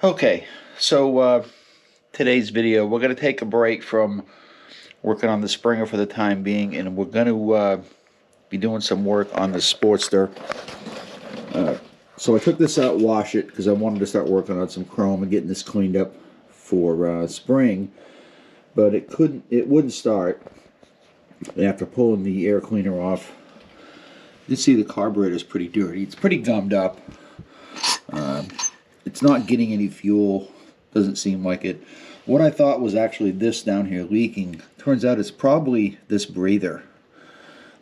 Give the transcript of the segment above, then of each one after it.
Okay, so today's video, we're going to take a break from working on the Springer for the time being, and we're going to be doing some work on the Sportster. So I took this out, wash it, because I wanted to start working on some chrome and getting this cleaned up for spring, but it wouldn't start. And after pulling the air cleaner off, you see the carburetor is pretty dirty. It's pretty gummed up. It's not getting any fuel. Doesn't seem like it. What I thought was actually this down here leaking. Turns out it's probably this breather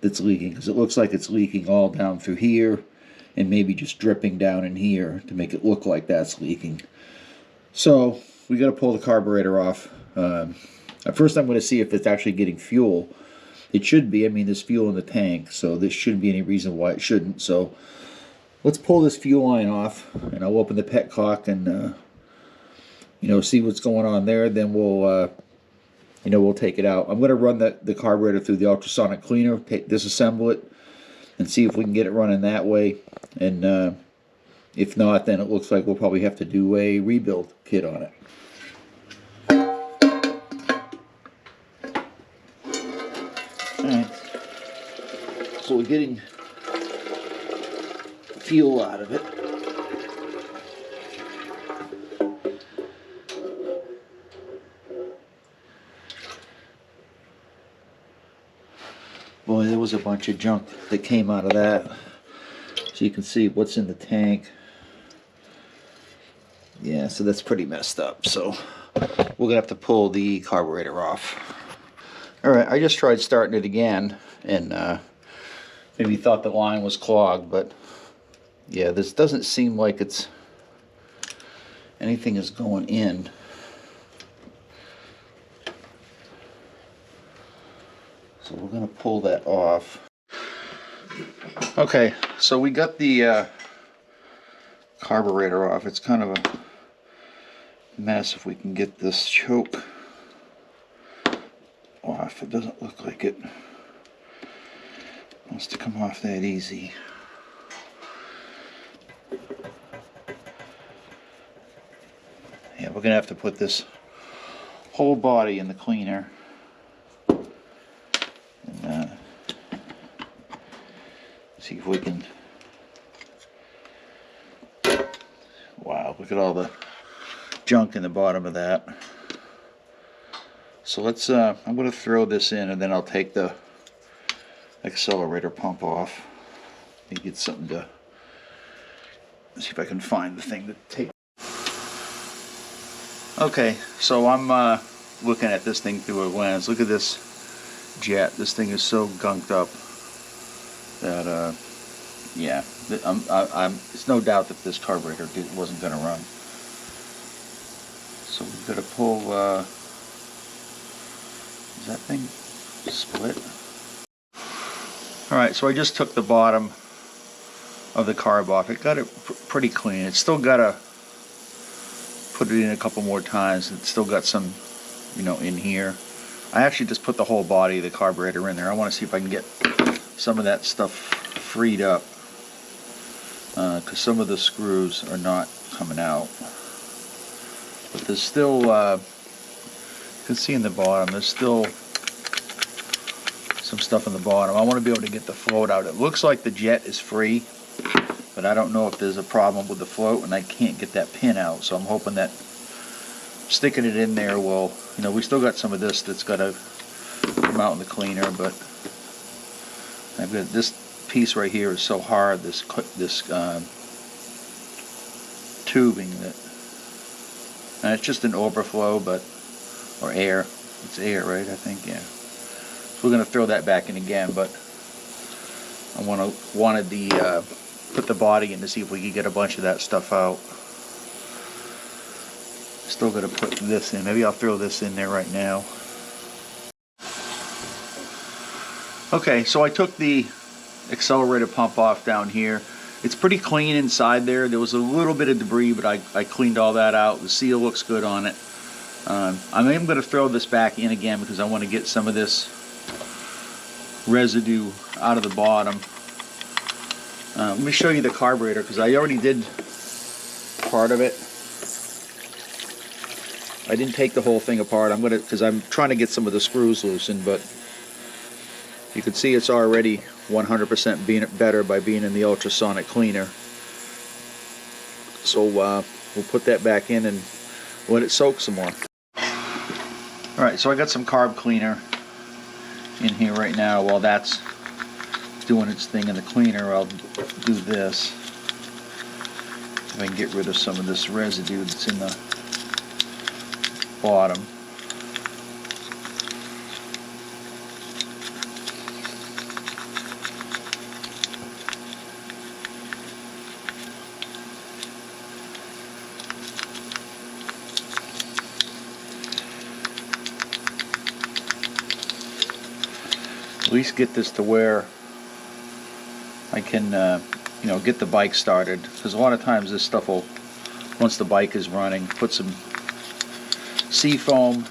that's leaking, because it looks like it's leaking all down through here and maybe just dripping down in here to make it look like that's leaking. So we got to pull the carburetor off. At first I'm going to see if it's actually getting fuel. It should be. I mean, there's fuel in the tank, so there shouldn't be any reason why it shouldn't. So let's pull this fuel line off, and I'll open the petcock and see what's going on there. Then we'll we'll take it out. I'm going to run the carburetor through the ultrasonic cleaner, disassemble it, and see if we can get it running that way. And if not, then it looks like we'll probably have to do a rebuild kit on it. Alright, so we're getting fuel out of it. Boy, there was a bunch of junk that came out of that. So you can see what's in the tank. Yeah, so that's pretty messed up. So we're gonna have to pull the carburetor off. Alright, I just tried starting it again, and maybe thought the line was clogged, but yeah, this doesn't seem like anything is going in. So we're going to pull that off. Okay, so we got the carburetor off. It's kind of a mess. If we can get this choke off, it doesn't look like it wants to come off that easy. Yeah, we're gonna have to put this whole body in the cleaner. And see if we can. Wow, look at all the junk in the bottom of that. So let's I'm gonna throw this in, and then I'll take the accelerator pump off and get something to see if I can find the thing to take. Okay, so I'm looking at this thing through a lens. Look at this jet. This thing is so gunked up that yeah, it's no doubt that this carburetor wasn't going to run. So we've got to pull. Is that thing split? All right, so I just took the bottom of the carb off. It got it pretty clean. It's still got to put it in a couple more times. It's still got some, in here. I actually just put the whole body of the carburetor in there. I want to see if I can get some of that stuff freed up, because some of the screws are not coming out. But there's still, you can see in the bottom, there's still some stuff in the bottom. I want to be able to get the float out. It looks like the jet is free, but I don't know if there's a problem with the float and I can't get that pin out. So I'm hoping that sticking it in there will, we still got some of this that's got to come out in the cleaner, but I've got this piece right here is so hard, this tubing, that, and it's just an overflow, or air. It's air, right? I think, yeah. So we're going to throw that back in again, but I wanted the put the body in to see if we could get a bunch of that stuff out. Still got to put this in. Maybe I'll throw this in there right now. Okay, so I took the accelerator pump off down here. It's pretty clean inside there. There was a little bit of debris, but I cleaned all that out. The seal looks good on it. I am going to throw this back in again because I want to get some of this residue out of the bottom. Let me show you the carburetor, because I already did part of it. I didn't take the whole thing apart. Because I'm trying to get some of the screws loosened, but you can see it's already 100% being better by being in the ultrasonic cleaner. So we'll put that back in and let it soak some more. Alright, so I got some carb cleaner in here right now. While that's doing its thing in the cleaner, I'll do this. If I can get rid of some of this residue that's in the bottom. At least get this to where I can you know, get the bike started, because a lot of times this stuff will, once the bike is running, put some sea foam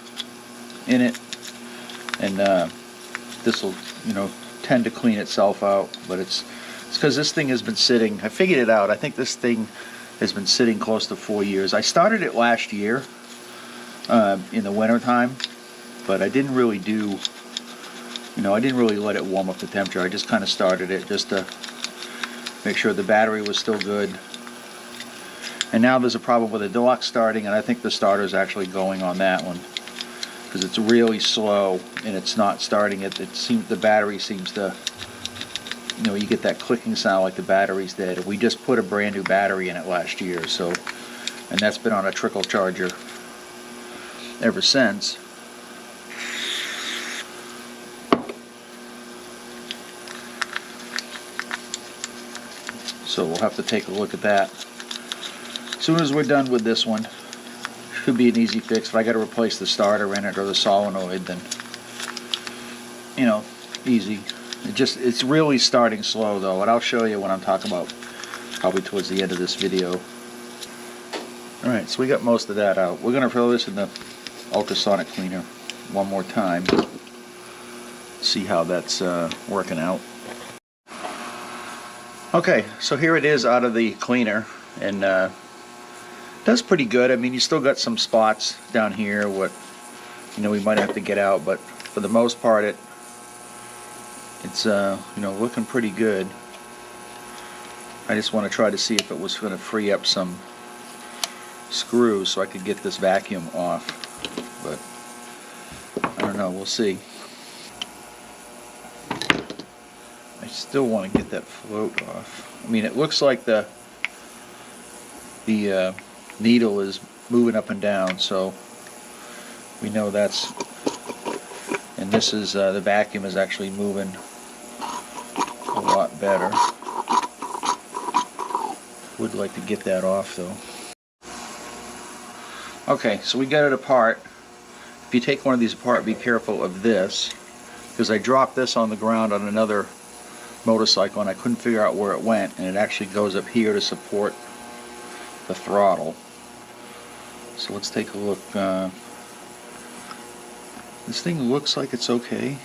in it, and this will, you know, tend to clean itself out. But it's because this thing has been sitting. I figured it out. I think this thing has been sitting close to 4 years. I started it last year in the winter time, but I didn't really do, you know, I didn't really let it warm up the temperature. I just kind of started it just to make sure the battery was still good. And now there's a problem with the deluxe starting, and I think the starter is actually going on that one because it's really slow and it's not starting it. It seems the battery seems to, you know, you get that clicking sound like the battery's dead. We just put a brand new battery in it last year, so, and that's been on a trickle charger ever since. So we'll have to take a look at that. As soon as we're done with this one, should be an easy fix. If I got to replace the starter in it or the solenoid, then, you know, easy. It's really starting slow though, and I'll show you what I'm talking about probably towards the end of this video. Alright, so we got most of that out. We're going to throw this in the ultrasonic cleaner one more time. See how that's working out. Okay, so here it is out of the cleaner, and does pretty good. I mean, you still got some spots down here what, you know, we might have to get out, but for the most part it's you know, looking pretty good. I just want to try to see if it was going to free up some screws so I could get this vacuum off, but I don't know, we'll see. I still want to get that float off. I mean, it looks like the needle is moving up and down, so we know that's, and this is the vacuum is actually moving a lot better. Would like to get that off though. Okay, so we got it apart. If you take one of these apart, be careful of this, because I dropped this on the ground on another motorcycle and I couldn't figure out where it went, and it actually goes up here to support the throttle. So let's take a look. This thing looks like it's okay,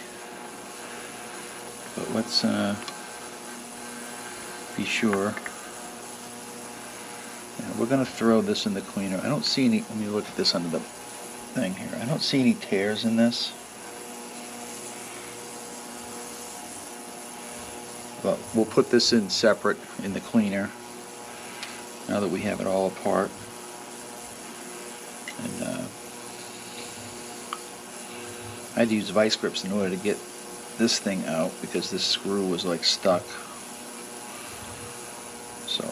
but let's be sure. Yeah, we're going to throw this in the cleaner. I don't see any, let me look at this under the thing here. I don't see any tears in this. But we'll put this in separate in the cleaner now that we have it all apart. And I had to use vice grips in order to get this thing out because this screw was like stuck. So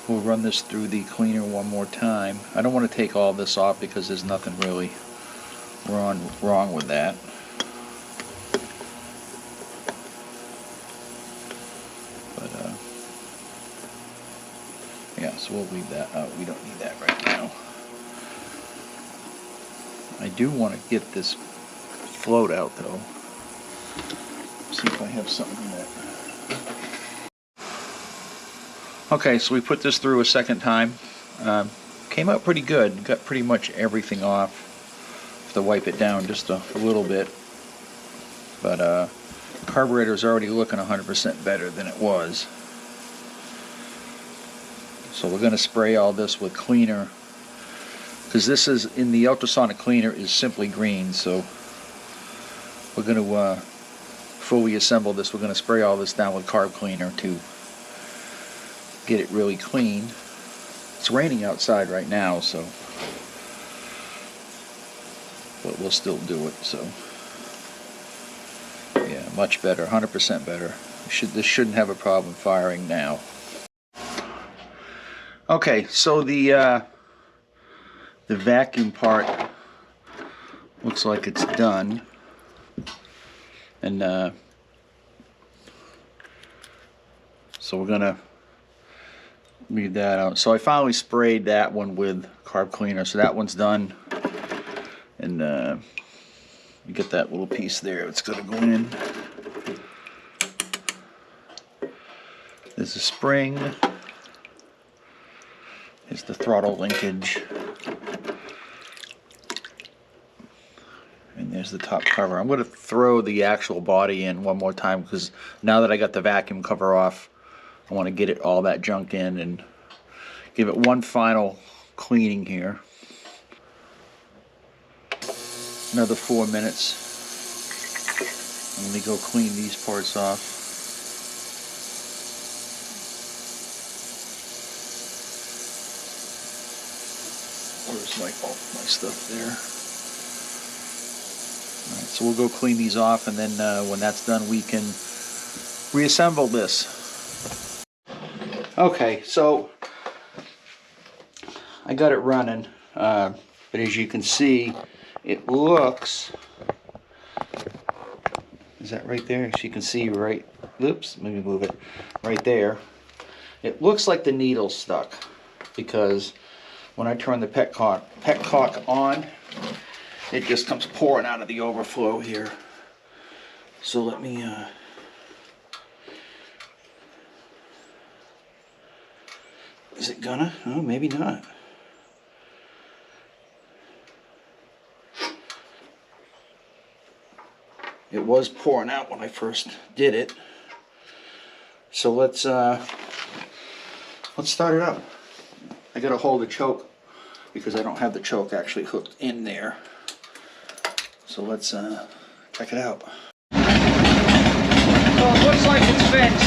we'll run this through the cleaner one more time. I don't want to take all this off because there's nothing really wrong with that. Yeah, so we'll leave that out. We don't need that right now. I do want to get this float out though. See if I have something that. Okay, so we put this through a second time. Came out pretty good. Got pretty much everything off. Have to wipe it down just a little bit. But carburetor is already looking 100% better than it was. So we're going to spray all this with cleaner because this is in the ultrasonic cleaner is simply green. So we're going to before we assemble this, we're going to spray all this down with carb cleaner to get it really clean. It's raining outside right now, so but we'll still do it. So yeah, much better, 100% better. This shouldn't have a problem firing now. Okay, so the vacuum part looks like it's done, and so we're gonna leave that out. So I finally sprayed that one with carb cleaner, so that one's done, and you get that little piece there. It's gonna go in. There's a spring. Here's the throttle linkage. And there's the top cover. I'm going to throw the actual body in one more time, because now that I got the vacuum cover off, I want to get it all that junk in and give it one final cleaning here. Another 4 minutes. Let me go clean these parts off. Where's my stuff there? Alright, so we'll go clean these off, and then when that's done, we can reassemble this. Okay, so I got it running, but as you can see, it looks, is that right there? As you can see right, oops, let me move it, right there. It looks like the needle's stuck, because when I turn the petcock on, it just comes pouring out of the overflow here. So let me is it gonna? Oh, maybe not. It was pouring out when I first did it. So let's start it up. I gotta hold the choke because I don't have the choke actually hooked in there. So let's check it out. So it looks like it's fixed.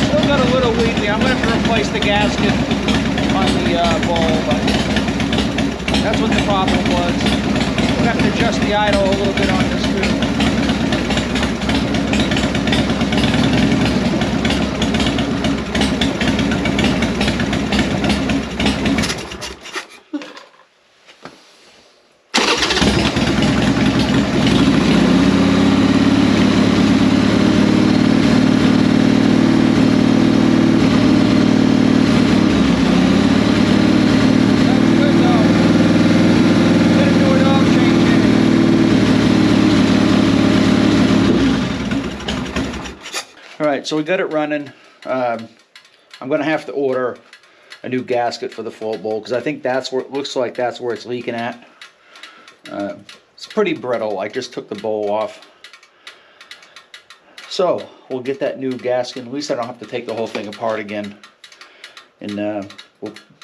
Still got a little weakly. I'm gonna have to replace the gasket on the bowl, but that's what the problem was. We'll have to adjust the idle a little bit on this too. Alright, so we got it running. I'm going to have to order a new gasket for the float bowl, because I think that's where it looks like that's where it's leaking at. It's pretty brittle. I just took the bowl off. So we'll get that new gasket. At least I don't have to take the whole thing apart again. And I'm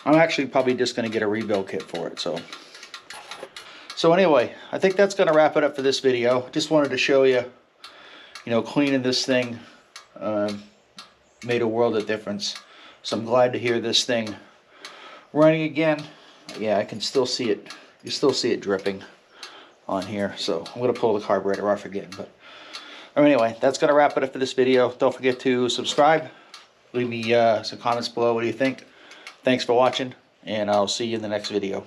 actually probably just going to get a rebuild kit for it. So anyway, I think that's going to wrap it up for this video. Just wanted to show you, cleaning this thing made a world of difference. So I'm glad to hear this thing running again. Yeah, I can still see it. You still see it dripping on here. So I'm going to pull the carburetor off again. But anyway, that's going to wrap it up for this video. Don't forget to subscribe. Leave me some comments below. What do you think? Thanks for watching, and I'll see you in the next video.